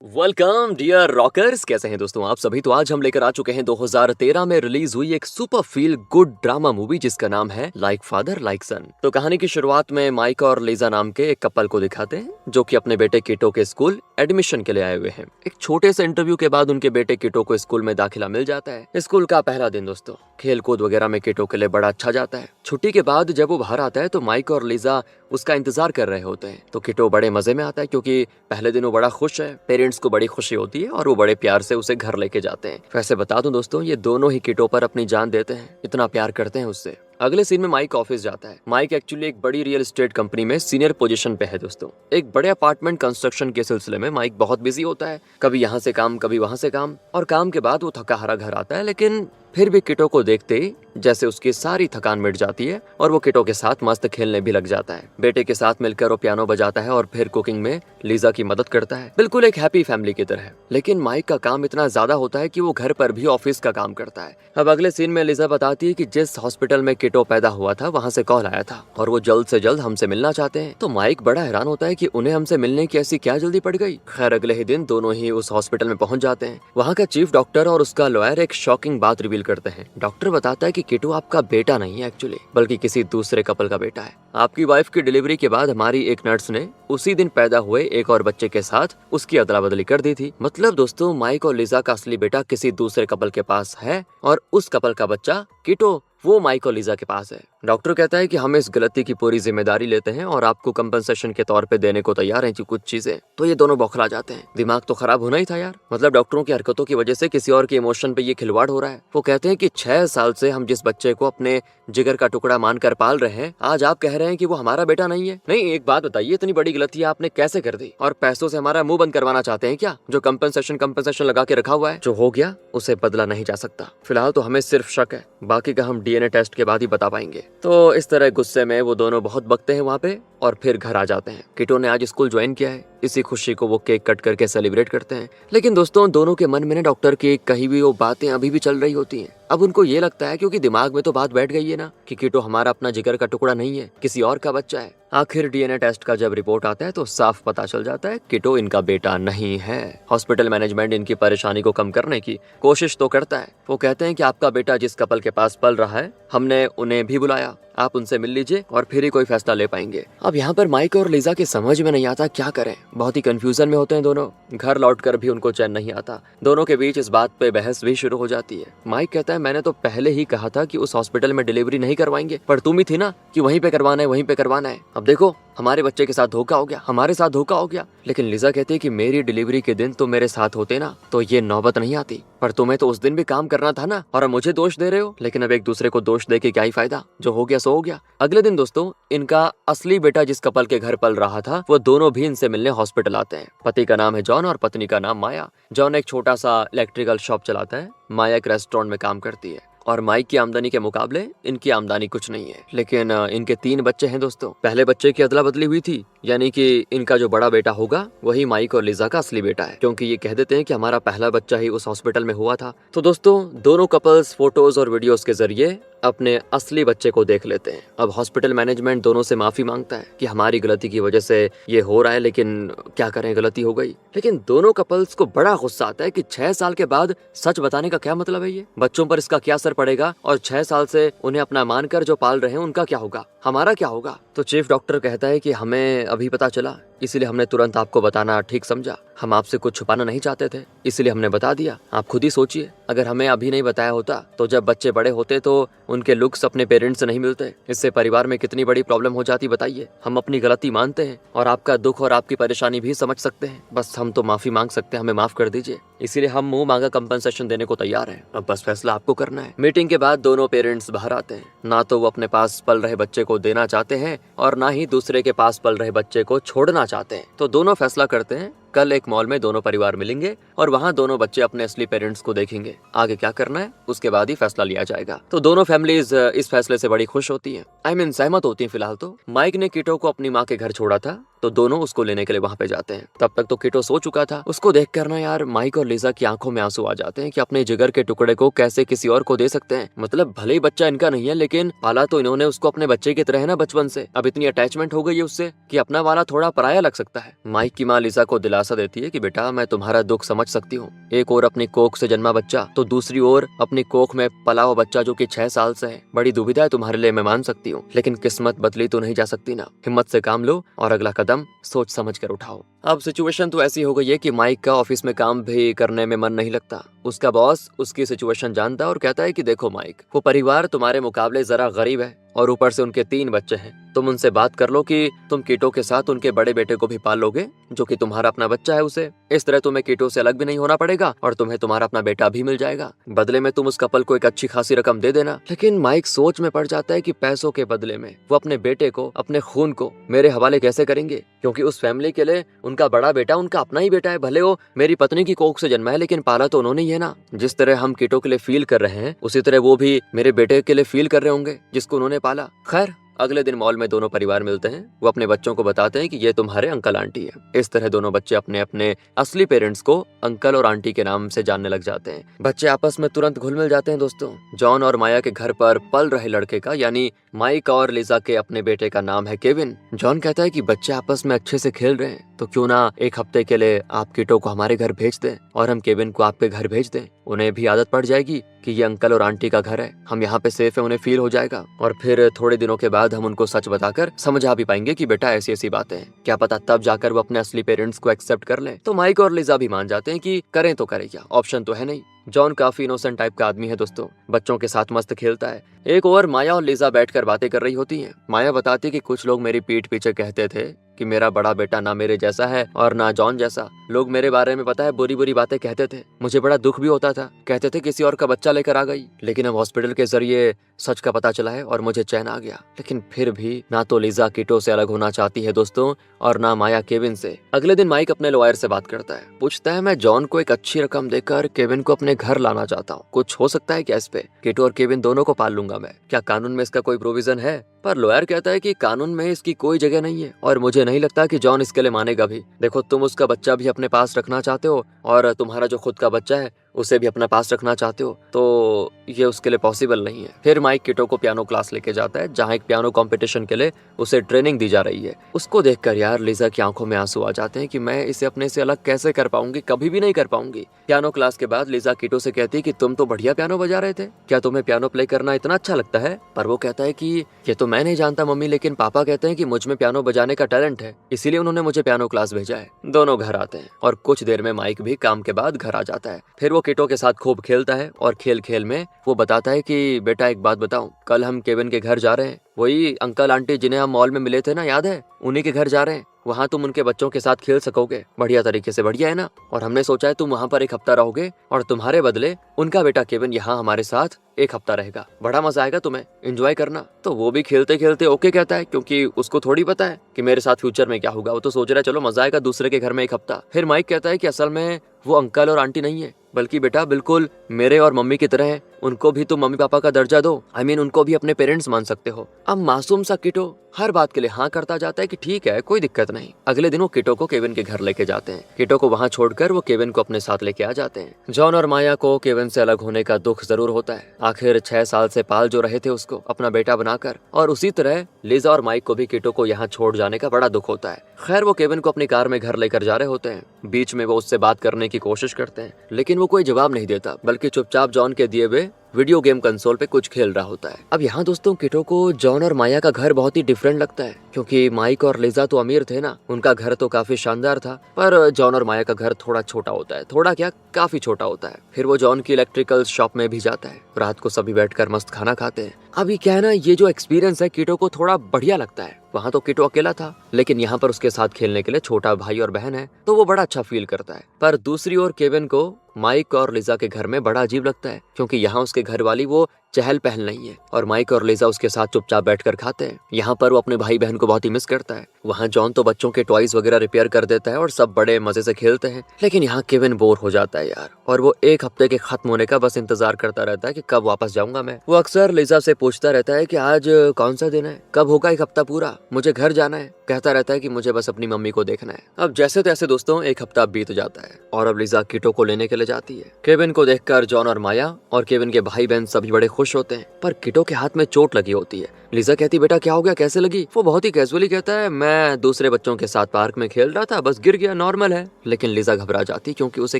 Welcome dear rockers, कैसे हैं दोस्तों आप सभी। तो आज हम लेकर आ चुके हैं 2013 में रिलीज हुई एक super feel good drama movie जिसका नाम है लाइक फादर लाइक सन। तो कहानी की शुरुआत में माइक और लीजा नाम के एक कपल को दिखाते हैं जो कि अपने बेटे किटो के स्कूल एडमिशन के लिए आए हुए हैं। एक छोटे से इंटरव्यू के बाद उनके बेटे किटो को स्कूल में दाखिला मिल जाता है। स्कूल का पहला दिन दोस्तों खेल कूद वगैरह में किटो के लिए बड़ा अच्छा जाता है। छुट्टी के बाद जब वो बाहर आता है तो माइक और लीजा उसका इंतजार कर रहे होते हैं। तो किटो बड़े मजे में आता है क्योंकि पहले दिन वो बड़ा खुश है, पेरेंट्स को बड़ी खुशी होती है और वो बड़े प्यार से उसे घर लेके जाते हैं। वैसे बता दूं दोस्तों, ये दोनों ही किटो पर अपनी जान देते हैं, इतना प्यार करते हैं उससे। अगले सीन में माइक ऑफिस जाता है। माइक एक्चुअली एक बड़ी रियल एस्टेट कंपनी में सीनियर पोजीशन पे है दोस्तों। एक बड़े अपार्टमेंट कंस्ट्रक्शन के सिलसिले में माइक बहुत बिजी होता है, कभी यहाँ से काम कभी वहां से काम, और काम के बाद वो थका हारा घर आता है। लेकिन फिर भी किटो को देखते ही जैसे उसकी सारी थकान मिट जाती है और वो किटो के साथ मस्त खेलने भी लग जाता है। बेटे के साथ मिलकर वो पियानो बजाता है और फिर कुकिंग में लीजा की मदद करता है, बिल्कुल एक हैप्पी फैमिली की तरह। लेकिन माइक का काम इतना ज्यादा होता है कि वो घर पर भी ऑफिस का काम करता है। अब अगले सीन में लीजा बताती है कि जिस हॉस्पिटल में किटो पैदा हुआ था वहाँ से कॉल आया था और वो जल्द से जल्द हमसे मिलना चाहते हैं। तो माइक बड़ा हैरान होता है कि उन्हें हमसे मिलने की ऐसी क्या जल्दी पड़ गई। खैर अगले ही दिन दोनों ही उस हॉस्पिटल में पहुंच जाते हैं। वहाँ का चीफ डॉक्टर और उसका लॉयर एक शॉकिंग बात रिवील करते हैं। डॉक्टर बताता है कि किटो आपका बेटा नहीं है एक्चुअली, बल्कि किसी दूसरे कपल का बेटा है। आपकी वाइफ की डिलीवरी के बाद हमारी एक नर्स ने उसी दिन पैदा हुए एक और बच्चे के साथ उसकी अदला बदली कर दी थी। मतलब दोस्तों माइक और लीजा का असली बेटा किसी दूसरे कपल के पास है और उस कपल का बच्चा किटो वो माइक और लीजा के पास है। डॉक्टर कहता है कि हम इस गलती की पूरी जिम्मेदारी लेते हैं और आपको कंपनसेशन के तौर पे देने को तैयार हैं कुछ चीजें। तो ये दोनों बौखला जाते हैं। दिमाग तो खराब होना ही था यार। मतलब डॉक्टरों की हरकतों की वजह से किसी और के इमोशन पे ये खिलवाड़ हो रहा है। वो कहते हैं कि 6 साल से हम जिस बच्चे को अपने जिगर का टुकड़ा मानकर पाल रहे हैं, आज आप कह रहे हैं कि वो हमारा बेटा नहीं है। नहीं, एक बात बताइए, इतनी बड़ी गलती आपने कैसे कर दी? और पैसों से हमारा मुंह बंद करवाना चाहते हैं क्या? जो कंपनसेशन लगा के रखा हुआ है, जो हो गया उसे बदला नहीं जा सकता। फिलहाल तो हमें सिर्फ शक है, बाकी का हम डीएनए टेस्ट के बाद ही बता पाएंगे। तो इस तरह गुस्से में वो दोनों बहुत बकते हैं वहाँ पे और फिर घर आ जाते हैं। किटो ने आज स्कूल ज्वाइन किया है, इसी खुशी को वो केक कट करके सेलिब्रेट करते हैं। लेकिन दोस्तों दोनों के मन में ना डॉक्टर की कही हुई वो बातें अभी भी चल रही होती हैं। अब उनको ये लगता है, क्योंकि दिमाग में तो बात बैठ गई है ना, कि किटो हमारा अपना जिगर का टुकड़ा नहीं है, किसी और का बच्चा है। आखिर डीएनए टेस्ट का जब रिपोर्ट आता है तो साफ पता चल जाता है किटो इनका बेटा नहीं है। हॉस्पिटल मैनेजमेंट इनकी परेशानी को कम करने की कोशिश तो करता है। वो कहते हैं कि आपका बेटा जिस कपल के पास पल रहा है, हमने उन्हें भी बुलाया, आप उनसे मिल लीजिए और फिर ही कोई फैसला ले पाएंगे। अब यहाँ पर माइक और लीजा की समझ में नहीं आता क्या करें। बहुत ही कंफ्यूजन में होते हैं दोनों। घर लौटकर भी उनको चैन नहीं आता। दोनों के बीच इस बात पे बहस भी शुरू हो जाती है। माइक कहता है मैंने तो पहले ही कहा था कि उस हॉस्पिटल में डिलीवरी नहीं करवाएंगे, पर तुम ही थी ना कि वहीं पे करवाना है, वहीं पे करवाना है। अब देखो हमारे बच्चे के साथ धोखा हो गया, हमारे साथ धोखा हो गया। लेकिन लीजा कहती है कि मेरी डिलीवरी के दिन तुम मेरे साथ होते ना तो ये नौबत नहीं आती, पर तुम्हें तो उस दिन भी काम करना था ना, और अब मुझे दोष दे रहे हो। लेकिन अब एक दूसरे को दोष दे के क्या ही फायदा, जो हो गया सो हो गया। अगले दिन दोस्तों इनका असली बेटा जिस कपल के घर पल रहा था वो दोनों भी इनसे मिलने हॉस्पिटल आते हैं। पति का नाम है जॉन और पत्नी का नाम माया। जॉन एक छोटा सा इलेक्ट्रिकल शॉप चलाता है, माया एक रेस्टोरेंट में काम करती है। और माइक की आमदनी के मुकाबले इनकी आमदनी कुछ नहीं है। लेकिन इनके 3 बच्चे हैं दोस्तों। पहले बच्चे की अदला बदली हुई थी, यानी कि इनका जो बड़ा बेटा होगा वही माइक और लीजा का असली बेटा है, क्योंकि ये कह देते हैं कि हमारा पहला बच्चा ही उस हॉस्पिटल में हुआ था। तो दोस्तों दोनों कपल्स फोटोज और वीडियोस के जरिए अपने असली बच्चे को देख लेते हैं। अब हॉस्पिटल मैनेजमेंट दोनों से माफी मांगता है कि हमारी गलती की वजह से ये हो रहा है, लेकिन क्या करें, गलती हो गई। लेकिन दोनों कपल्स को बड़ा गुस्सा आता है कि 6 साल के बाद सच बताने का क्या मतलब है, ये बच्चों पर इसका क्या असर पड़ेगा, और 6 साल से उन्हें अपना मानकर जो पाल रहे हैं उनका क्या होगा, हमारा क्या होगा। तो चीफ डॉक्टर कहता है कि हमें अभी पता चला, इसलिए हमने तुरंत आपको बताना ठीक समझा। हम आपसे कुछ छुपाना नहीं चाहते थे, इसलिए हमने बता दिया। आप खुद ही सोचिए, अगर हमें अभी नहीं बताया होता तो जब बच्चे बड़े होते तो उनके लुक्स अपने पेरेंट्स से नहीं मिलते। इससे परिवार में कितनी बड़ी प्रॉब्लम हो जाती बताइए। हम अपनी गलती मानते हैं और आपका दुख और आपकी परेशानी भी समझ सकते हैं। बस हम तो माफी मांग सकते हैं, हमें माफ कर दीजिए। इसीलिए हम मुंह मांगा कंपनसेशन देने को तैयार हैं। अब बस फैसला आपको करना है। मीटिंग के बाद दोनों पेरेंट्स बाहर आते हैं। ना तो वो अपने पास पल रहे बच्चे को देना चाहते हैं और ना ही दूसरे के पास पल रहे बच्चे को छोड़ना चाहते हैं। तो दोनों फैसला करते हैं कल एक मॉल में दोनों परिवार मिलेंगे और वहाँ दोनों बच्चे अपने असली पेरेंट्स को देखेंगे। आगे क्या करना है उसके बाद ही फैसला लिया जाएगा। तो दोनों फैमिलीज इस फैसले से बड़ी खुश होती हैं, सहमत होती हैं। फिलहाल तो माइक ने किटो को अपनी माँ के घर छोड़ा था, तो दोनों उसको लेने के लिए वहाँ पे जाते हैं। तब तक तो किटो सो चुका था। उसको देख कर ना यार माइक और लीजा की आंखों में आंसू आ जाते हैं कि अपने जिगर के टुकड़े को कैसे किसी और को दे सकते हैं। मतलब भले ही बच्चा इनका नहीं है, लेकिन पाला तो इन्होंने उसको अपने बच्चे की तरह है ना बचपन से। अब इतनी अटैचमेंट हो गई है उससे कि अपना वाला थोड़ा पराया लग सकता है। माइक की माँ लीजा को दिलासा दिलासा देती है कि बेटा मैं तुम्हारा दुख समझ सकती हूँ। एक और अपनी कोख से जन्मा बच्चा तो दूसरी ओर अपनी कोख में पला हुआ बच्चा जो कि 6 साल से है। बड़ी दुविधा है तुम्हारे लिए, मैं मान सकती हूँ, लेकिन किस्मत बदली तो नहीं जा सकती ना। हिम्मत से काम लो और अगला कदम सोच समझ कर उठाओ। अब सिचुएशन तो ऐसी हो गई है कि माइक का ऑफिस में काम भी करने में मन नहीं लगता। उसका बॉस उसकी सिचुएशन जानता है और कहता है कि देखो माइक, वो परिवार तुम्हारे मुकाबले जरा गरीब है और ऊपर से उनके 3 बच्चे हैं। तुम उनसे बात कर लो कि तुम कीटो के साथ उनके बड़े बेटे को भी पाल लोगे जो कि तुम्हारा अपना बच्चा है उसे। इस तरह तुम्हें कीटो से अलग भी नहीं होना पड़ेगा और तुम्हें तुम्हारा अपना बेटा भी मिल जाएगा। बदले में तुम उस कपल को एक अच्छी खासी रकम दे देना। लेकिन माइक सोच में पड़ जाता है कि पैसों के बदले में वो अपने बेटे को, अपने खून को मेरे हवाले कैसे करेंगे, क्योंकि उस फैमिली के लिए उनका बड़ा बेटा उनका अपना ही बेटा है। भले वो मेरी पत्नी की कोख से जन्मा है, लेकिन पाला तो उन्होंने ही है ना। जिस तरह हम कीटो के लिए फील कर रहे हैं उसी तरह वो भी मेरे बेटे के लिए फील कर रहे होंगे जिसको उन्होंने पाला। खैर, अगले दिन मॉल में दोनों परिवार मिलते हैं। वो अपने बच्चों को बताते हैं कि ये तुम्हारे अंकल आंटी है। इस तरह दोनों बच्चे अपने अपने असली पेरेंट्स को अंकल और आंटी के नाम से जानने लग जाते हैं। बच्चे आपस में तुरंत घुल मिल जाते हैं दोस्तों। जॉन और माया के घर पर पल रहे लड़के का यानी माइक और लिजा के अपने बेटे का नाम है केविन। जॉन कहता है कि बच्चे आपस में अच्छे से खेल रहे हैं तो क्यों ना एक हफ्ते के लिए आप कीटो को हमारे घर भेज दें और हम केविन को आपके घर भेज दें। उन्हें भी आदत पड़ जाएगी कि ये अंकल और आंटी का घर है, हम यहाँ पे सेफ है, उन्हें फील हो जाएगा। और फिर थोड़े दिनों के बाद हम उनको सच बताकर समझा भी पाएंगे कि बेटा ऐसी ऐसी बातें हैं। क्या पता तब जाकर वो अपने असली पेरेंट्स को एक्सेप्ट कर लें। तो माइक और लिजा भी मान जाते हैं कि करें तो करें क्या, ऑप्शन तो है नहीं। जॉन काफी इनोसेंट टाइप का आदमी है दोस्तों, बच्चों के साथ मस्त खेलता है। एक और माया और लिजा बैठकर बातें कर रही होती हैं। माया बताती है कि कुछ लोग मेरी पीठ पीछे कहते थे कि मेरा बड़ा बेटा ना मेरे जैसा है और ना जॉन जैसा। लोग मेरे बारे में पता है बुरी बुरी बातें कहते थे, मुझे बड़ा दुख भी होता था। कहते थे किसी और का बच्चा लेकर आ गई, लेकिन अब हॉस्पिटल के जरिए सच का पता चला है और मुझे चैन आ गया। लेकिन फिर भी ना तो लिजा कीटो से अलग होना चाहती है दोस्तों और ना माया केविन से। अगले दिन माइक अपने लॉयर से बात करता है, पूछता है मैं जॉन को एक अच्छी रकम देकर केविन को अपने घर लाना चाहता हूँ, कुछ हो सकता है क्या इस पे? कीटो और केविन दोनों को पाल लूंगा मैं, क्या कानून में इसका कोई प्रोविजन है? पर लॉयर कहता है कि कानून में इसकी कोई जगह नहीं है और मुझे नहीं लगता कि जॉन इसके लिए मानेगा भी। देखो तुम उसका बच्चा भी अपने पास रखना चाहते हो और तुम्हारा जो खुद का बच्चा है उसे भी अपना पास रखना चाहते हो, तो ये उसके लिए पॉसिबल नहीं है। फिर माइक कीटो को पियानो क्लास लेके जाता है जहाँ एक पियानो कंपटीशन के लिए उसे ट्रेनिंग दी जा रही है। उसको देखकर यार लिजा की आंखों में आंसू आ जाते हैं कि मैं इसे अपने से अलग कैसे कर पाऊंगी, कभी भी नहीं कर पाऊंगी। पियानो क्लास के बाद लिजा कीटो से कहती है कि तुम तो बढ़िया पियानो बजा रहे थे, क्या तुम्हें पियानो प्ले करना इतना अच्छा लगता है? पर वो कहता है कि ये तो मैं नहीं जानता मम्मी, लेकिन पापा कहते हैं कि मुझ में पियानो बजाने का टैलेंट है, इसीलिए उन्होंने मुझे पियानो क्लास भेजा है। दोनों घर आते हैं और कुछ देर में माइक भी काम के बाद घर आ जाता है। फिर वो कीटो के साथ खूब खेलता है और खेल खेल में वो बताता है कि बेटा एक बात बताऊं, कल हम केविन के घर जा रहे हैं, वही अंकल आंटी जिन्हें हम मॉल में मिले थे ना, याद है? उन्हीं के घर जा रहे हैं। वहाँ तुम उनके बच्चों के साथ खेल सकोगे बढ़िया तरीके से, बढ़िया है ना? और हमने सोचा है तुम वहाँ पर एक हफ्ता रहोगे और तुम्हारे बदले उनका बेटा केविन यहाँ हमारे साथ एक हफ्ता रहेगा, बड़ा मजा आएगा तुम्हें, एंजॉय करना। तो वो भी खेलते खेलते ओके कहता है, क्योंकि उसको थोड़ी पता है कि मेरे साथ फ्यूचर में क्या होगा। वो तो सोच रहा है चलो मजा आएगा दूसरे के घर में एक हफ्ता। फिर माइक कहता है कि असल में वो अंकल और आंटी नहीं है, बल्कि बेटा बिल्कुल मेरे और मम्मी की तरह है, उनको भी तुम मम्मी पापा का दर्जा दो, उनको भी अपने पेरेंट्स मान सकते हो। अब मासूम सा कीटो हर बात के लिए हाँ करता जाता है कि ठीक है कोई दिक्कत नहीं। अगले दिन वो कीटो को केविन के घर लेके जाते हैं। कीटो को वहाँ छोड़कर वो केविन को अपने साथ लेके आ जाते हैं। जॉन और माया को केविन से अलग होने का दुख जरूर होता है, आखिर 6 साल से पाल जो रहे थे उसको अपना बेटा बनाकर, और उसी तरह लिजा और माइक को भी कीटो को यहाँ छोड़ जाने का बड़ा दुख होता है। खैर वो केविन को अपनी कार में घर लेकर जा रहे होते हैं। बीच में वो उससे बात करने की कोशिश करते हैं, लेकिन वो कोई जवाब नहीं देता, बल्कि चुपचाप जॉन के दिए हुए वीडियो गेम कंसोल पे कुछ खेल रहा होता है। अब यहाँ दोस्तों कीटो को जॉन और माया का घर बहुत ही डिफरेंट लगता है, क्योंकि माइक और लिजा तो अमीर थे ना, उनका घर तो काफी शानदार था, पर जॉन और माया का घर थोड़ा छोटा होता है, थोड़ा क्या काफी छोटा होता है। फिर वो जॉन की इलेक्ट्रिकल शॉप में भी जाता है, रात को सभी बैठकर मस्त खाना खाते हैं। अब ये क्या है ना, ये जो एक्सपीरियंस है कीटो को थोड़ा बढ़िया लगता है। वहाँ तो कीटो अकेला था, लेकिन यहाँ पर उसके साथ खेलने के लिए छोटा भाई और बहन है, तो वो बड़ा अच्छा फील करता है। पर दूसरी ओर केविन को माइक और लिजा के घर में बड़ा अजीब लगता है, क्योंकि यहाँ उसके घर वाली वो चहल पहल नहीं है और माइक और लिजा उसके साथ चुपचाप बैठकर खाते हैं। यहाँ पर वो अपने भाई बहन को बहुत ही मिस करता है। वहाँ जॉन तो बच्चों के टॉयज वगैरह रिपेयर कर देता है और सब बड़े मजे से खेलते हैं, लेकिन यहाँ केविन बोर हो जाता है यार, और वो एक हफ्ते के खत्म होने का बस इंतजार करता रहता है कि कब वापस जाऊंगा मैं। वो अक्सर लिजा से पूछता रहता है कि आज कौन सा दिन है, कब होगा एक हफ्ता पूरा, मुझे घर जाना है। कहता रहता है कि मुझे बस अपनी मम्मी को देखना है। अब जैसे तैसे दोस्तों एक हफ्ता बीत जाता है और अब लिजा कीटो को लेने के लिए जाती है। केविन को देखकर जॉन और माया और केविन के भाई बहन सभी बड़े खुश खुश होते हैं, पर किटो के हाथ में चोट लगी होती है। लिजा कहती बेटा क्या हो गया, कैसे लगी? वो बहुत ही कैजुअली कहता है मैं दूसरे बच्चों के साथ पार्क में खेल रहा था, बस गिर गया, नॉर्मल है। लेकिन लिजा घबरा जाती क्योंकि उसे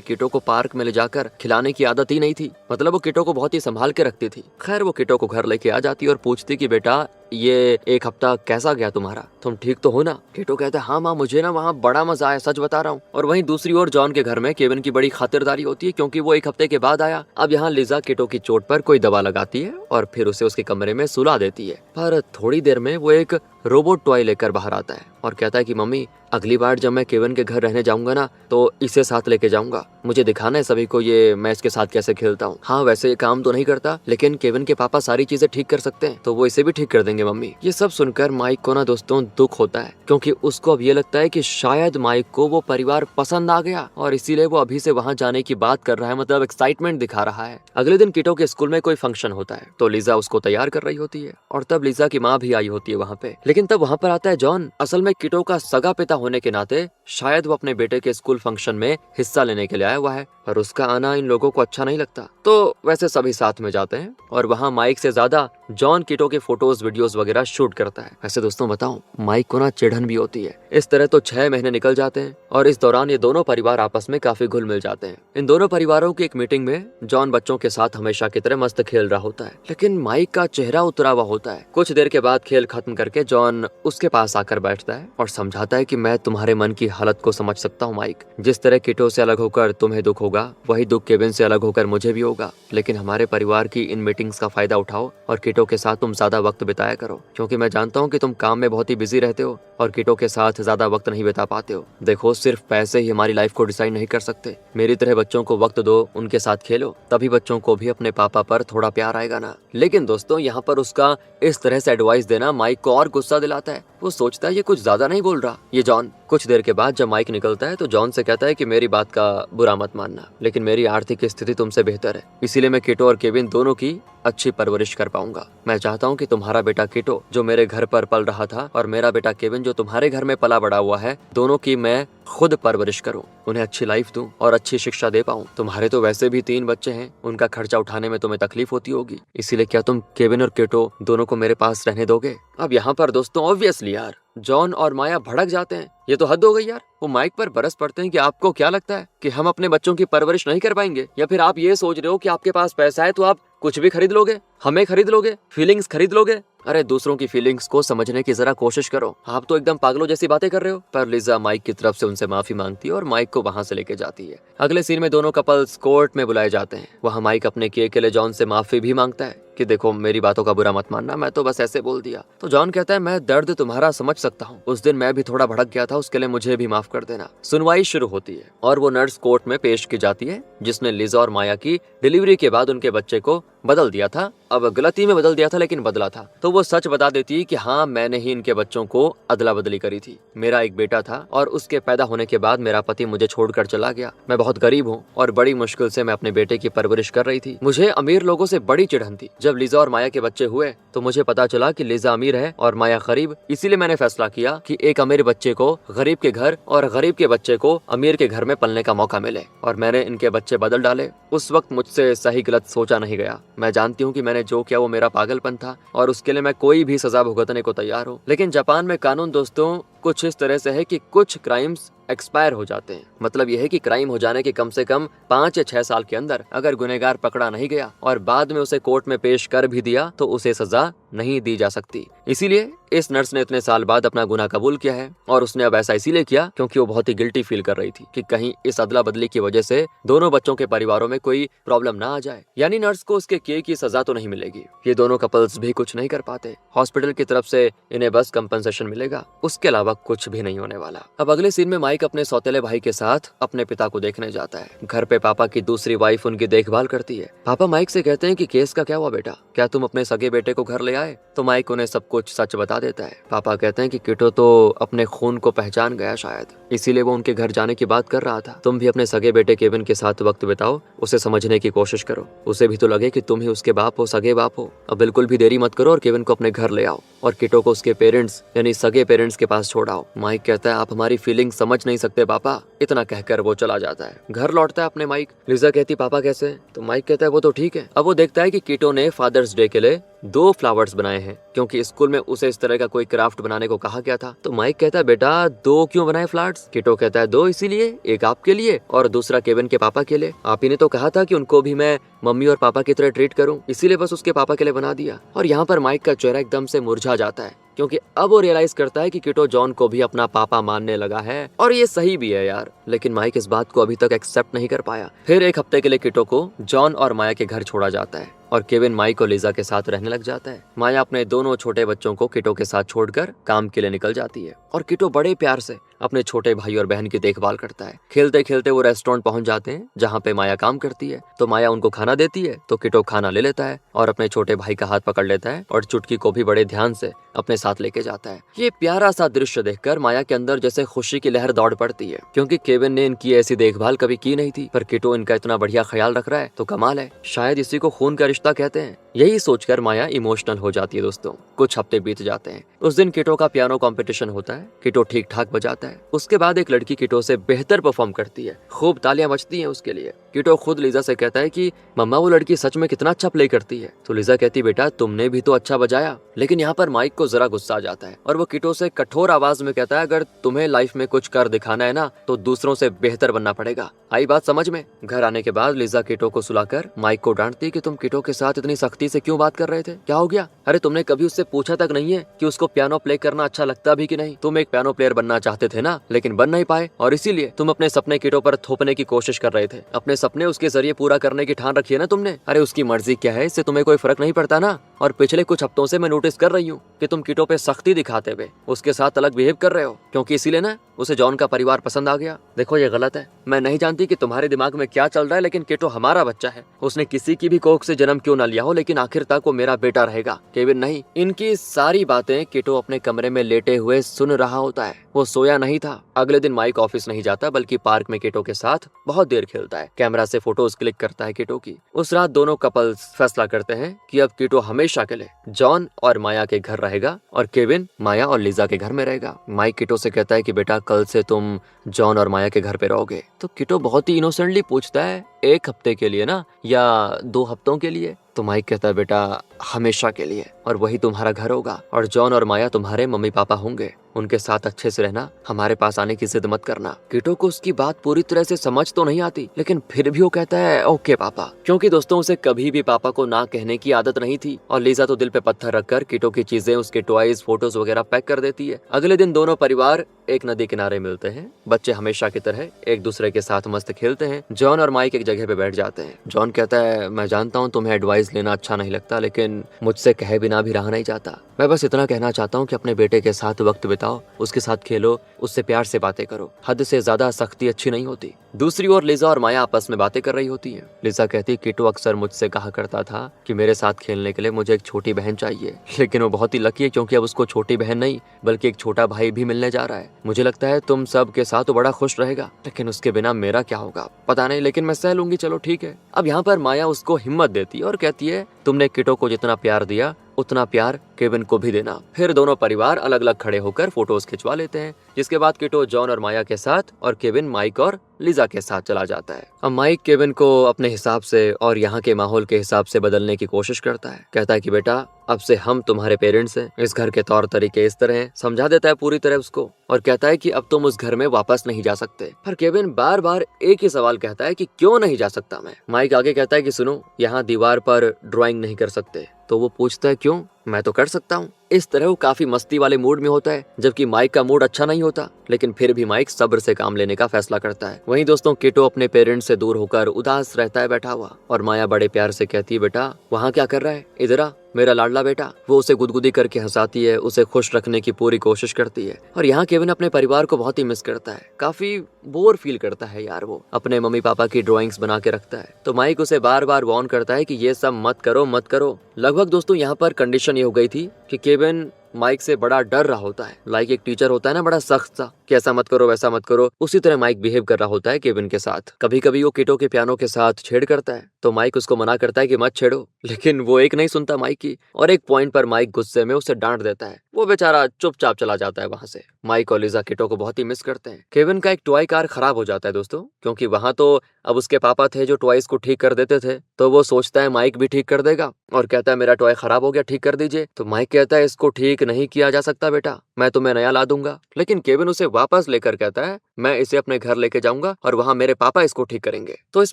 किटो को पार्क में ले जाकर खिलाने की आदत ही नहीं थी। मतलब वो किटो को बहुत ही संभाल के रखती थी। खैर वो किटो को घर लेके आ जाती और पूछती कि बेटा ये एक हफ्ता कैसा गया तुम्हारा, तुम ठीक तो हो ना? किटो कहता है हाँ माँ, मुझे ना वहाँ बड़ा मजा आया, सच बता रहा हूँ। और वहीं दूसरी ओर जॉन के घर में केविन की बड़ी खातिरदारी होती है क्योंकि वो एक हफ्ते के बाद आया। अब यहाँ लिजा किटो की चोट पर कोई दवा लगाती है और फिर उसे उसके कमरे में सुला देती है। पर थोड़ी देर में वो एक रोबोट टॉय लेकर बाहर आता है और कहता है कि मम्मी अगली बार जब मैं केविन के घर रहने जाऊंगा ना तो इसे साथ लेके जाऊंगा, मुझे दिखाना है सभी को ये मैं इसके साथ कैसे खेलता हूँ। हाँ वैसे ये काम तो नहीं करता लेकिन केविन के पापा सारी चीजें ठीक कर सकते हैं तो वो इसे भी ठीक कर देंगे मम्मी। ये सब सुनकर माइक को ना दोस्तों दुख होता है क्योंकि उसको अब ये लगता है कि शायद माइक को वो परिवार पसंद आ गया और इसीलिए वो अभी से वहाँ जाने की बात कर रहा है, मतलब एक्साइटमेंट दिखा रहा है। अगले दिन किटो के स्कूल में कोई फंक्शन होता है तो लिजा उसको तैयार कर रही होती है और तब लिजा की माँ भी आई होती है वहाँ पे। लेकिन तब वहाँ पर आता है जॉन। असल में किटो का सगा पिता होने के नाते शायद वो अपने बेटे के स्कूल फंक्शन में हिस्सा लेने के लिए आया हुआ है, पर उसका आना इन लोगों को अच्छा नहीं लगता। तो वैसे सभी साथ में जाते हैं और वहाँ माइक से ज्यादा जॉन किटो के फोटोज वीडियोस वगैरह शूट करता है। वैसे दोस्तों बताऊं, माइक को ना चिढ़न भी होती है। इस तरह तो 6 महीने निकल जाते हैं और इस दौरान ये दोनों परिवार आपस में काफी घुल मिल जाते हैं। इन दोनों परिवारों की एक मीटिंग में जॉन बच्चों के साथ हमेशा की तरह मस्त खेल रहा होता है, लेकिन माइक का चेहरा उतरा हुआ होता है। कुछ देर के बाद खेल खत्म करके जॉन उसके पास आकर बैठता है और समझाता है कि मैं तुम्हारे मन की हालत को समझ सकता हूँ माइक। जिस तरह किटो से अलग होकर तुम्हें दुख होगा वही दुख केविन से अलग होकर मुझे भी होगा, लेकिन हमारे परिवार की इन मीटिंग्स का फायदा उठाओ और किटो के साथ तुम ज्यादा वक्त बिताया करो क्योंकि मैं जानता हूँ कि तुम काम में बहुत ही बिजी रहते हो और किटो के साथ ज्यादा वक्त नहीं बिता पाते हो। देखो सिर्फ पैसे ही हमारी लाइफ को डिसाइड नहीं कर सकते, मेरी तरह बच्चों को वक्त दो, उनके साथ खेलो, तभी बच्चों को भी अपने पापा पर थोड़ा प्यार आएगा ना। लेकिन दोस्तों यहाँ पर उसका इस तरह से एडवाइस देना माइक को और गुस्सा दिलाता है। वो सोचता है ये कुछ ज्यादा नहीं बोल रहा ये जॉन। कुछ देर के बाद जब माइक निकलता है तो जॉन से कहता है कि मेरी बात का बुरा मत मानना, लेकिन मेरी आर्थिक स्थिति तुमसे बेहतर है, इसीलिए मैं किटो और केविन दोनों की अच्छी परवरिश कर पाऊंगा। मैं चाहता हूँ कि तुम्हारा बेटा किटो जो मेरे घर पर पल रहा था और मेरा बेटा केविन जो तुम्हारे घर में पला बड़ा हुआ है, दोनों की मैं खुद परवरिश करूं, उन्हें अच्छी लाइफ दूं और अच्छी शिक्षा दे पाऊं। तुम्हारे तो वैसे भी 3 बच्चे हैं, उनका खर्चा उठाने में तुम्हें तकलीफ होती होगी, इसीलिए क्या तुम केविन और किटो दोनों को मेरे पास रहने दोगे? अब यहाँ पर दोस्तों ऑब्वियसली यार जॉन और माया भड़क जाते हैं। ये तो हद हो गई यार। वो माइक पर बरस पड़ते हैं कि आपको क्या लगता है कि हम अपने बच्चों की परवरिश नहीं कर पाएंगे, या फिर आप ये सोच रहे हो कि आपके पास पैसा है तो आप कुछ भी खरीद लोगे, हमें खरीद लोगे, फीलिंग्स खरीद लोगे? अरे दूसरों की फीलिंग्स को समझने की जरा कोशिश करो, आप तो एकदम पागलों जैसी बातें कर रहे हो। पर लिजा माइक की तरफ से उनसे माफी मांगती है और माइक को वहां से लेके जाती है। अगले सीन में दोनों कपल्स कोर्ट में बुलाए जाते हैं। वहाँ माइक अपने किए के लिए जॉन से माफी भी मांगता है कि देखो मेरी बातों का बुरा मत मानना, मैं तो बस ऐसे बोल दिया। तो जॉन कहता है मैं दर्द तुम्हारा समझ सकता हूँ, उस दिन मैं भी थोड़ा भड़क गया था, उसके लिए मुझे भी माफ कर देना। सुनवाई शुरू होती है और वो नर्स कोर्ट में पेश की जाती है जिसने लिजा और माया की डिलीवरी के बाद उनके बच्चे को बदल दिया था। अब गलती में बदल दिया था लेकिन बदला था। तो वो सच बता देती है कि हाँ मैंने ही इनके बच्चों को अदला बदली करी थी। मेरा एक बेटा था और उसके पैदा होने के बाद मेरा पति मुझे छोड़कर चला गया। मैं बहुत गरीब हूँ और बड़ी मुश्किल से मैं अपने बेटे की परवरिश कर रही थी। मुझे अमीर लोगों से बड़ी चिढ़न थी। जब लिजा और माया के बच्चे हुए तो मुझे पता चला कि लिजा अमीर है और माया गरीब, इसीलिए मैंने फैसला किया कि एक अमीर बच्चे को गरीब के घर और गरीब के बच्चे को अमीर के घर में पलने का मौका मिले, और मैंने इनके बच्चे बदल डाले। उस वक्त मुझसे सही गलत सोचा नहीं गया। मैं जानती हूँ कि मैंने जो किया वो मेरा पागलपन था और उसके लिए मैं कोई भी सजा भुगतने को तैयार हूँ। लेकिन जापान में कानून दोस्तों कुछ इस तरह से है कि कुछ क्राइम्स एक्सपायर हो जाते हैं। मतलब यह है कि क्राइम हो जाने के कम से कम 5 या 6 साल के अंदर अगर गुनहगार पकड़ा नहीं गया और बाद में उसे कोर्ट में पेश कर भी दिया तो उसे सजा नहीं दी जा सकती। इसीलिए इस नर्स ने इतने साल बाद अपना गुनाह कबूल किया है और उसने अब ऐसा इसीलिए किया क्योंकि वो बहुत ही गिल्टी फील कर रही थी कि कहीं इस अदला बदली की वजह से दोनों बच्चों के परिवारों में कोई प्रॉब्लम ना आ जाए। यानी नर्स को उसके किए की सजा तो नहीं मिलेगी। ये दोनों कपल्स भी कुछ नहीं कर पाते। हॉस्पिटल की तरफ से इन्हें बस कंपनसेशन मिलेगा, उसके अलावा कुछ भी नहीं होने वाला। अब अगले सीन में माइक अपने सौतेले भाई के साथ अपने पिता को देखने जाता है। घर पे पापा की दूसरी वाइफ उनकी देखभाल करती है। पापा माइक से कहते हैं कि केस का क्या हुआ बेटा, क्या तुम अपने सगे बेटे को घर ले आए? तो माइक उन्हें सब कुछ सच बता देता है। पापा कहते हैं कि किटो तो अपने खून को पहचान गया शायद, इसीलिए वो उनके घर जाने की बात कर रहा था। तुम भी अपने सगे बेटे केविन के साथ वक्त बिताओ, उसे समझने की कोशिश करो, उसे भी तो लगे कि तुम ही उसके बाप हो, सगे बाप हो। अब बिल्कुल भी देरी मत करो और केविन को अपने घर ले आओ। और किटो को उसके पेरेंट्स यानी सगे पेरेंट्स के पास छोड़ आओ। माइक कहता है आप हमारी फीलिंग समझ नहीं सकते पापा। इतना कहकर वो चला जाता है। घर लौटता है अपने माइक। लिजा कहती पापा कैसे? तो माइक कहता है वो तो ठीक है। अब वो देखता है कि किटो ने फादर्स डे के लिए 2 फ्लावर्स बनाए हैं, क्योंकि स्कूल में उसे इस तरह का कोई क्राफ्ट बनाने को कहा गया था। तो माइक कहता है बेटा 2 क्यों बनाए फ्लावर्स? किटो कहता है 2 इसीलिए, एक आपके लिए और दूसरा केविन के पापा के लिए। आप ही ने तो कहा था कि उनको भी मैं मम्मी और पापा की तरह ट्रीट करूं, इसीलिए बस उसके पापा के लिए बना दिया। और यहाँ पर माइक का चेहरा एकदम से मुरझा जाता है, क्योंकि अब वो रियलाइज करता है कि किटो जॉन को भी अपना पापा मानने लगा है और ये सही भी है यार। लेकिन माइक इस बात को अभी तक एक्सेप्ट नहीं कर पाया। फिर एक हफ्ते के लिए किटो को जॉन और माया के घर छोड़ा जाता है और केविन माइक और लिजा के साथ रहने लग जाता है। माया अपने दोनों छोटे बच्चों को किटो के साथ छोड़कर काम के लिए निकल जाती है और किटो बड़े प्यार से अपने छोटे भाई और बहन की देखभाल करता है। खेलते खेलते वो रेस्टोरेंट पहुंच जाते हैं जहाँ पे माया काम करती है। तो माया उनको खाना देती है तो किटो खाना ले लेता है और अपने छोटे भाई का हाथ पकड़ लेता है और चुटकी को भी बड़े ध्यान से अपने साथ लेके जाता है। ये प्यारा सा दृश्य देखकर माया के अंदर जैसे खुशी की लहर दौड़ पड़ती है, क्योंकि केविन ने इनकी ऐसी देखभाल कभी की नहीं थी, पर किटो इनका इतना बढ़िया ख्याल रख रहा है तो कमाल है। शायद इसी को खून का रिश्ता कहते हैं। यही सोचकर माया इमोशनल हो जाती है। दोस्तों कुछ हफ्ते बीत जाते हैं। उस दिन किटो का पियानो कंपटीशन होता है। किटो ठीक ठाक बजाता है। उसके बाद एक लड़की किटो से बेहतर परफॉर्म करती है। खूब तालियां बजती हैं उसके लिए। किटो खुद लिजा से कहता है कि मम्मा वो लड़की सच में कितना अच्छा प्ले करती है। तो लिजा कहती बेटा तुमने भी तो अच्छा बजाया। लेकिन यहाँ पर माइक को जरा गुस्सा आ जाता है और वो किटो से कठोर आवाज में कहता है अगर तुम्हें लाइफ में कुछ कर दिखाना है ना तो दूसरों से बेहतर बनना पड़ेगा। आई बात समझ में? घर आने के बाद लिजा किटो को सुलाकर माइक को डांटती कि तुम किटो के साथ इतनी सख्ती से क्यों बात कर रहे थे? क्या हो गया? अरे तुमने कभी उससे पूछा तक नहीं है कि उसको पियानो प्ले करना अच्छा लगता भी कि नहीं? तुम एक पियानो प्लेयर बनना चाहते थे ना, लेकिन बन नहीं पाए और इसीलिए तुम अपने सपने किटो पर थोपने की कोशिश कर रहे थे। अपने सपने उसके जरिए पूरा करने की ठान रखी है ना तुमने। अरे उसकी मर्जी क्या है, इससे तुम्हें कोई फर्क नहीं पड़ता ना। और पिछले कुछ हफ्तों से मैं नोटिस कर रही हूँ कि तुम किटो पे सख्ती दिखाते हुए उसके साथ अलग बिहेव कर रहे हो, क्योंकि इसीलिए ना उसे जॉन का परिवार पसंद आ गया। देखो ये गलत है। मैं नहीं जानती कि तुम्हारे दिमाग में क्या चल रहा है, लेकिन किटो हमारा बच्चा है। उसने किसी की भी कोख से जन्म क्यों न लिया हो, लेकिन आखिर तक वो मेरा बेटा रहेगा, केविन नहीं। इनकी सारी बातें किटो अपने कमरे में लेटे हुए सुन रहा होता है। वो सोया नहीं था। अगले दिन माइक ऑफिस नहीं जाता बल्कि पार्क में किटो के साथ बहुत देर खेलता है। कैमरा से फोटोज क्लिक करता है किटो की। उस रात दोनों कपल्स फैसला करते हैं कि अब किटो हमेशा के लिए जॉन और माया के घर रहेगा और केविन माया और लिजा के घर में रहेगा। माइक किटो से कहता है कि बेटा कल से तुम जॉन और माया के घर पे रहोगे। तो किटो बहुत ही इनोसेंटली पूछता है 1 हफ्ते के लिए ना या 2 हफ्तों के लिए? तो माइक कहता है बेटा हमेशा के लिए, और वही तुम्हारा घर होगा और जॉन और माया तुम्हारे मम्मी पापा होंगे। उनके साथ अच्छे से रहना, हमारे पास आने की जिद मत करना। किटो को उसकी बात पूरी तरह से समझ तो नहीं आती, लेकिन फिर भी वो कहता है ओके पापा, क्योंकि दोस्तों उसे कभी भी पापा को ना कहने की आदत नहीं थी। और लिजा तो दिल पे पत्थर रखकर किटो की चीजें, उसके टॉयज, फोटोज वगैरह पैक कर देती है। अगले दिन दोनों परिवार एक नदी किनारे मिलते हैं। बच्चे हमेशा की तरह एक दूसरे के साथ मस्त खेलते हैं। जॉन और माइक एक जगह पे बैठ जाते हैं। जॉन कहता है मैं जानता हूँ तुम्हें एडवाइस लेना अच्छा नहीं लगता, लेकिन मुझसे कहे बिना भी रहा नहीं जाता। मैं बस इतना कहना चाहता हूँ कि अपने बेटे के साथ वक्त बिताओ, उसके साथ खेलो, उससे प्यार से बातें करो। हद से ज्यादा सख्ती अच्छी नहीं होती। दूसरी ओर लिजा और माया आपस में बातें कर रही होती हैं। लिजा कहती किटो अक्सर मुझसे कहा करता था कि मेरे साथ खेलने के लिए मुझे एक छोटी बहन चाहिए, लेकिन वो बहुत ही लकी है क्योंकि अब उसको छोटी बहन नहीं बल्कि एक छोटा भाई भी मिलने जा रहा है। मुझे लगता है तुम सब के साथ वो बड़ा खुश रहेगा, लेकिन उसके बिना मेरा क्या होगा पता नहीं, लेकिन मैं सह लूंगी, चलो ठीक है। अब यहाँ पर माया उसको हिम्मत देती है और कहती है तुमने किटो को जितना प्यार दिया उतना प्यार केविन को भी देना। फिर दोनों परिवार अलग अलग खड़े होकर फोटोज खिंचवा लेते हैं, जिसके बाद किटो जॉन और माया के साथ और केविन माइक और लिजा के साथ चला जाता है। अब माइक केविन को अपने हिसाब से और यहाँ के माहौल के हिसाब से बदलने की कोशिश करता है। कहता है कि बेटा अब से हम तुम्हारे पेरेंट्स हैं, इस घर के तौर तरीके इस तरह हैं। समझा देता है पूरी तरह उसको और कहता है कि अब तुम उस घर में वापस नहीं जा सकते। पर केविन बार बार एक ही सवाल कहता है कि क्यों नहीं जा सकता मैं। माइक आगे कहता है कि सुनो, यहाँ दीवार पर ड्राइंग नहीं कर सकते। तो वो पूछता है क्यों? मैं तो कर सकता हूँ। इस तरह वो काफी मस्ती वाले मूड में होता है, जबकि माइक का मूड अच्छा नहीं होता, लेकिन फिर भी माइक सब्र से काम लेने का फैसला करता है। वहीं दोस्तों किटो अपने पेरेंट्स से दूर होकर उदास रहता है बैठा हुआ, और माया बड़े प्यार से कहती है बेटा वहाँ क्या कर रहा है, इधर आ मेरा लाडला बेटा। वो उसे गुदगुदी करके हंसाती है, उसे खुश रखने की पूरी कोशिश करती है। और यहाँ केविन अपने परिवार को बहुत ही मिस करता है, काफी बोर फील करता है यार। वो अपने मम्मी पापा की ड्राइंग्स बना के रखता है, तो माइक उसे बार बार वार्न करता है कि ये सब मत करो मत करो। लगभग दोस्तों यहाँ पर कंडीशन ये हो गई थी कि केविन माइक से बड़ा डर रहा होता है। लाइक एक टीचर होता है ना, बड़ा सख्त सा कि ऐसा मत करो वैसा मत करो, उसी तरह माइक बिहेव कर रहा होता है केविन के साथ। कभी कभी वो किटो के पियानो के साथ छेड़ करता है तो माइक उसको मना करता है कि मत छेड़ो, लेकिन वो एक नहीं सुनता माइक की, और एक पॉइंट पर माइक गुस्से में उसे डांट देता है। वो बेचारा चुपचाप चला जाता है वहां से। माइक और लिजा किटो को बहुत ही मिस करते हैं। केविन का एक टॉय कार खराब हो जाता है दोस्तों, क्योंकि वहां तो अब उसके पापा थे जो टॉयज को ठीक कर देते थे, तो वो सोचता है माइक भी ठीक कर देगा और कहता है मेरा टॉय खराब हो गया, ठीक कर दीजिए। तो माइक कहता है इसको ठीक नहीं किया जा सकता बेटा, मैं तुम्हें नया ला दूंगा। लेकिन केविन उसे वापस लेकर कहता है मैं इसे अपने घर लेके जाऊंगा और वहां मेरे पापा इसको ठीक करेंगे। तो इस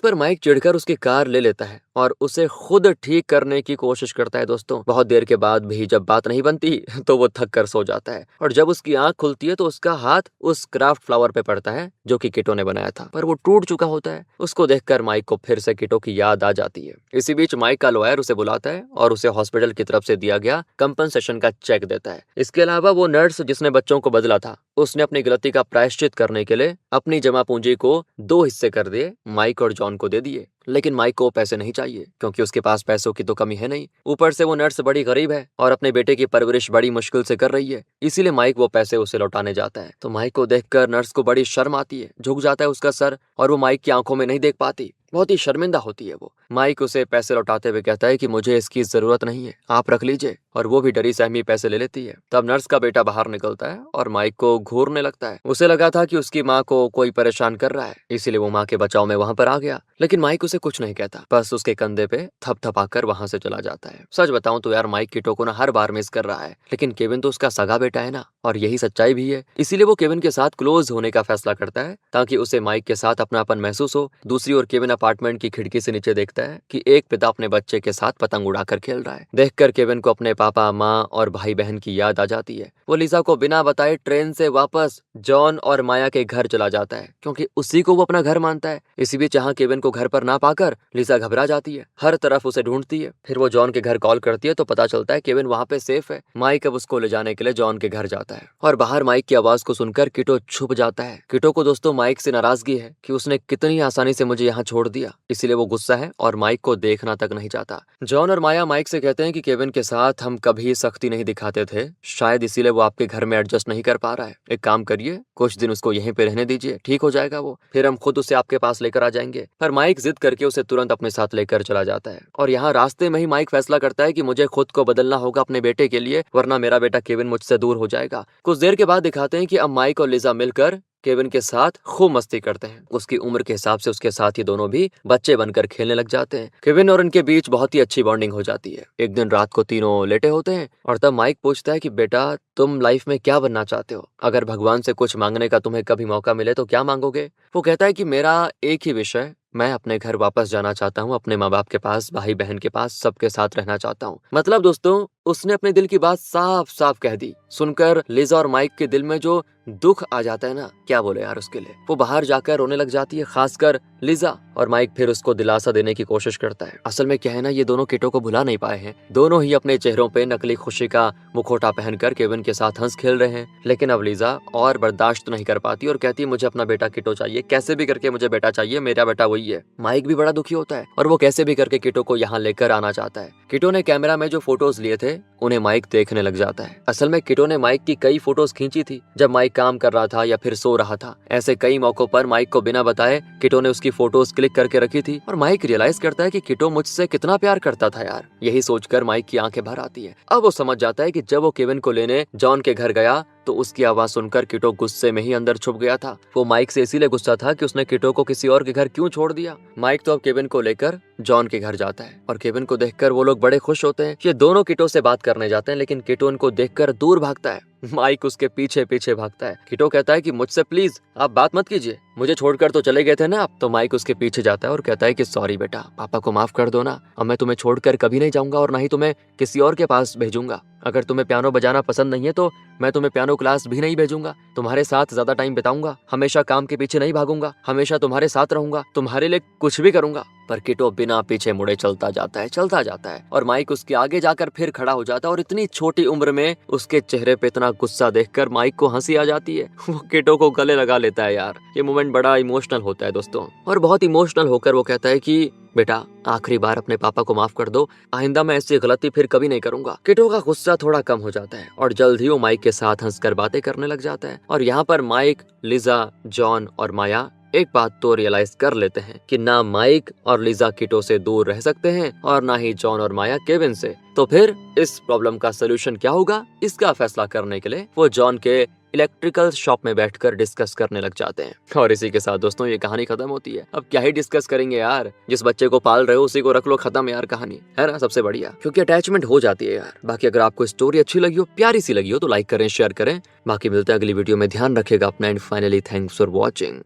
पर माइक चिढ़कर उसकी कार ले लेता है और उसे खुद ठीक करने की कोशिश करता है दोस्तों। बहुत देर के बाद भी जब बात नहीं बनती तो वो थक कर सो जाता है, और जब उसकी आंख खुलती है तो उसका हाथ उस क्राफ्ट फ्लावर पे पड़ता है जो कि किटो ने बनाया था, पर वो टूट चुका होता है। उसको देखकर माइक को फिर से किटो की याद आ जाती है। इसी बीच माइक का लॉयर उसे बुलाता है और उसे हॉस्पिटल की तरफ से दिया गया कंपनसेशन का चेक देता है। इसके अलावा वो नर्स जिसने बच्चों को बदला था, उसने अपनी गलती का प्रायश्चित करने के लिए अपनी जमा पूंजी को 2 हिस्से कर दिए, माइक और जॉन को दे दिए। लेकिन माइक को पैसे नहीं चाहिए क्योंकि उसके पास पैसों की तो कमी है नहीं। ऊपर से वो नर्स बड़ी गरीब है और अपने बेटे की परवरिश बड़ी मुश्किल से कर रही है, इसीलिए माइक वो पैसे उसे लौटाने जाता है। तो माइक को देखकर नर्स को बड़ी शर्म आती है, झुक जाता है उसका सर और वो माइक की आंखों में नहीं देख पाती। बहुत ही शर्मिंदा होती है वो। माइक उसे पैसे लौटाते हुए कहता है कि मुझे इसकी जरूरत नहीं है, आप रख लीजिए, और वो भी डरी सहमी पैसे ले लेती है। तब नर्स का बेटा बाहर निकलता है और माइक को घूरने लगता है। उसे लगा था कि उसकी माँ को कोई परेशान कर रहा है, इसीलिए वो माँ के बचाव में वहां पर आ गया। लेकिन माइक उसे कुछ नहीं कहता, बस उसके कंधे पे थपथपाकर वहां से चला जाता है। सच बताऊं तो यार माइक किटो को ना हर बार मिस कर रहा है, लेकिन केविन तो उसका सगा बेटा है ना, और यही सच्चाई भी है। इसीलिए वो केविन के साथ क्लोज होने का फैसला करता है ताकि उसे माइक के साथ अपनापन महसूस हो। दूसरी ओर केविन अपार्टमेंट की खिड़की से नीचे देखता है कि एक पिता अपने बच्चे के साथ पतंग उड़ाकर खेल रहा है। देखकर केविन को अपने पापा, माँ और भाई बहन की याद आ जाती है। वो लिजा को बिना बताए ट्रेन से वापस जॉन और माया के घर चला जाता है, क्योंकि उसी को वो अपना घर मानता है। इसी बीच जहाँ केविन को घर पर ना पाकर लिजा घबरा जाती है, हर तरफ उसे ढूंढती है। फिर वो जॉन के घर कॉल करती है तो पता चलता है केविन वहाँ पे सेफ है। माइक अब उसको ले जाने के लिए जॉन के घर जाता है और बाहर माइक की आवाज को सुनकर किटो छुप जाता है। किटो को दोस्तों माइक से नाराजगी है कि उसने कितनी आसानी से मुझे यहाँ छोड़ दिया, इसीलिए वो गुस्सा है और माइक को देखना तक नहीं चाहता। जॉन और माया माइक से कहते हैं कि केविन के साथ हम कभी सख्ती नहीं दिखाते थे, शायद इसीलिए वो आपके घर में एडजस्ट नहीं कर पा रहा है। एक काम करिए, कुछ दिन उसको यहीं पे रहने दीजिए, ठीक हो जाएगा वो, फिर हम खुद उसे आपके पास लेकर आ जाएंगे। पर माइक जिद करके उसे तुरंत अपने साथ लेकर चला जाता है, और यहाँ रास्ते में ही माइक फैसला करता है कि मुझे खुद को बदलना होगा अपने बेटे के लिए, वरना मेरा बेटा केविन मुझसे दूर हो जाएगा। कुछ देर के बाद दिखाते हैं कि अब माइक और लिजा मिलकर केविन के साथ खूब मस्ती करते हैं। उसकी उम्र के हिसाब से उसके साथ ही दोनों भी बच्चे बनकर खेलने लग जाते हैं। केविन और उनके बीच बहुत ही अच्छी बॉन्डिंग हो जाती है। एक दिन रात को तीनों लेटे होते हैं और तब माइक पूछता है कि बेटा तुम लाइफ में क्या बनना चाहते हो? अगर भगवान से कुछ मांगने का तुम्हें कभी मौका मिले तो क्या मांगोगे? वो कहता है कि मेरा एक ही विषय, मैं अपने घर वापस जाना चाहता हूँ, अपने माँ बाप के पास, भाई बहन के पास, सबके साथ रहना चाहता हूँ। मतलब दोस्तों उसने अपने दिल की बात साफ साफ कह दी। सुनकर लिजा और माइक के दिल में जो दुख आ जाता है ना, क्या बोले यार उसके लिए। वो बाहर जाकर रोने लग जाती है, खासकर लिजा, और माइक फिर उसको दिलासा देने की कोशिश करता है। असल में क्या है ना, ये दोनों किटो को भुला नहीं पाए हैं। दोनों ही अपने चेहरों पे नकली खुशी का मुखौटा पहनकर केविन के साथ हंस खेल रहे हैं। लेकिन अब लिजा और बर्दाश्त नहीं कर पाती और कहती है मुझे अपना बेटा किटो चाहिए, कैसे भी करके मुझे बेटा चाहिए, मेरा बेटा वही है। माइक भी बड़ा दुखी होता है और वो कैसे भी करके किटो को यहाँ लेकर आना चाहता है। किटो ने कैमरा में जो फोटोज लिए थे उन्हें माइक देखने लग जाता है। असल में किटो ने माइक की कई फोटोज खींची थी जब माइक काम कर रहा था या फिर सो रहा था। ऐसे कई मौकों पर माइक को बिना बताए किटो ने उसकी फोटोज क्लिक करके रखी थी, और माइक रियलाइज करता है कि किटो मुझसे कितना प्यार करता था यार। यही सोचकर माइक की आंखें भर आती है। अब वो समझ जाता है कि जब वो केविन को लेने जॉन के घर गया तो उसकी आवाज सुनकर किटो गुस्से में ही अंदर छुप गया था। वो माइक से इसीलिए गुस्सा था कि उसने किटो को किसी और के घर क्यों छोड़ दिया। माइक तो अब केविन को लेकर जॉन के घर जाता है और केविन को देखकर वो लोग बड़े खुश होते हैं। ये दोनों किटो से बात करने जाते हैं, लेकिन किटो उनको देखकर दूर भागता है। माइक उसके पीछे पीछे भागता है। किटो कहता है कि मुझसे प्लीज आप बात मत कीजिए, मुझे छोड़कर तो चले गए थे ना आप। तो माइक उसके पीछे जाता है और कहता है कि सॉरी बेटा, पापा को माफ कर दो ना, अब मैं तुम्हें छोड़कर कभी नहीं जाऊंगा और ना ही तुम्हें किसी और के पास भेजूंगा। अगर तुम्हें पियानो बजाना पसंद नहीं है तो मैं तुम्हें पियानो क्लास भी नहीं भेजूंगा। तुम्हारे साथ ज्यादा टाइम बिताऊंगा, हमेशा काम के पीछे नहीं भागूंगा, हमेशा तुम्हारे साथ रहूंगा, तुम्हारे लिए कुछ भी करूंगा। पर किटो बिना पीछे मुड़े चलता जाता है और माइक उसके आगे जाकर फिर खड़ा हो जाता है और इतनी छोटी उम्र में उसके चेहरे पे इतना गुस्सा देखकर माइक को हंसी आ जाती है। वो किटो को गले लगा लेता है यार। ये मोमेंट बड़ा इमोशनल होता है दोस्तों, और बहुत इमोशनल होकर वो कहता है कि बेटा आखिरी बार अपने पापा को माफ कर दो, आइंदा मैं ऐसी गलती फिर कभी नहीं करूंगा। किटो का गुस्सा थोड़ा कम हो जाता है और जल्द ही वो माइक के साथ हंसकर बातें करने लग जाता है। और यहाँ पर माइक, लिजा, जॉन और माया एक बात तो रियलाइज कर लेते हैं कि ना माइक और लिजा किटो से दूर रह सकते हैं और ना ही जॉन और माया केविन से। तो फिर इस प्रॉब्लम का सोल्यूशन क्या होगा, इसका फैसला करने के लिए वो जॉन के इलेक्ट्रिकल शॉप में बैठकर डिस्कस करने लग जाते हैं। और इसी के साथ दोस्तों ये कहानी खत्म होती है। अब क्या ही डिस्कस करेंगे यार, जिस बच्चे को पाल रहे हो उसी को रख लो, खत्म यार कहानी, है ना। सबसे बढ़िया, क्योंकि अटैचमेंट हो जाती है यार। बाकी अगर आपको स्टोरी अच्छी लगी हो, प्यारी सी लगी हो तो लाइक करें, शेयर करें। बाकी मिलते हैं अगली वीडियो में। ध्यान रखेगा अपना and finally thanks for watching.